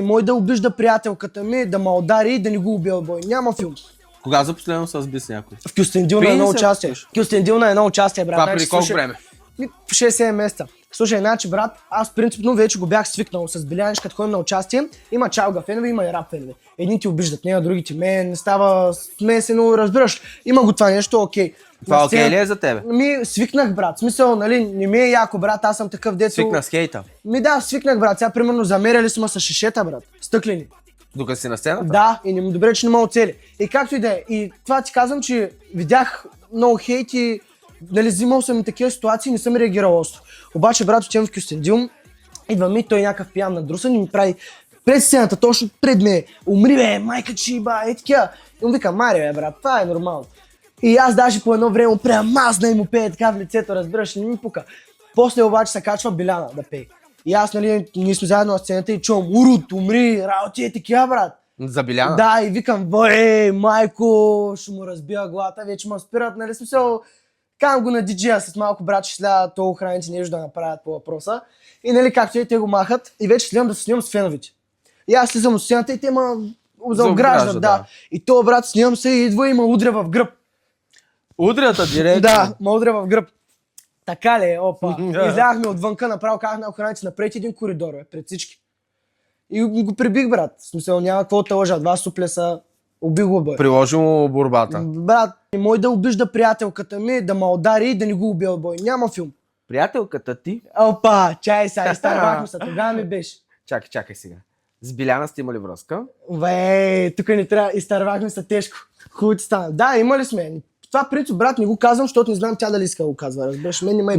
Мой да обижда приятелката ми, да ме удари и да не го убива бой. Няма филм. Кога за последно се сби с някой? В Кюстендил на едно участие. Кюстендил на едно участие, брат. Това Значи, преди колко слушай, време? В 6-7 месеца. Слушай, значи, брат, аз принципно вече го бях свикнал с Беляниш, като ходим на участие. Има чалга фенове, има и рап фенове. Едни ти обиждат, нея, другите мен, става смесено, разбираш. Има го това нещо, окей. Това окей ли е за тебе? Свикнах, брат. В смисъл, нали, не ми е яко, брат, аз съм такъв дето. Свикна с хейта. Да, свикнах, брат. Сега, примерно, замеряли сме с шишета, брат. Стъклени. Докато си на сцената? Да, и добре, че не мога оцели. И както и да е. И това ти казвам, че видях много хейт и нали, взимал съм и такива ситуации, не съм реагирал остро. Обаче, брат, отивам в Кюстендил, идва ми, той някакъв пиян надрусан и ми прави пред сцената, точно пред мен. Умри, бе, майка чиба, е такива. И му вика, Мари, бе, брат, това е нормално. И аз даже по едно време му мазна и му пее така в лицето, разбираш, не ми пука. После обаче се качва Биляна да пее. И аз, нали, ние сме заедно на сцената и чувам, Урут, умри, работи е такива, брат. За Биляна? Да, и викам, бой, майко, ще му разбия главата, вече ме спират, нали, смисъл. Кам го на диджея с малко брат, ще следа то охраните нещо да направят по въпроса. И нали, както и те го махат, и вече следвам да се снимам с феновите. И аз слизам от сцената и те ма заограждат, да. И то, брат, снимам се и идва и ма удря в гръб. Удрята директно? Да, ма удря в гръб. Така ли е, опа. Излязахме отвънка, направо казах на охраните, напред един коридор, бе, пред всички. И го прибих, брат. В смисъл, няма какво да лъжа, два суплеса. Убих го, бе. Приложи му борбата. Брат, мой да обижда приятелката ми, да ме удари и да не го убия бой. Няма филм. Приятелката ти? Опа, чай сега, изтървахме се, тогава ми беше. Чакай сега. С Биляна сте имали връзка? Тук не трябва, изтървахме се тежко. Хубаво ти стана. Да, имали сме. Това принцип, брат, не го казвам, защото не знам тя дали иска да го казва. Разбираш, мен не ме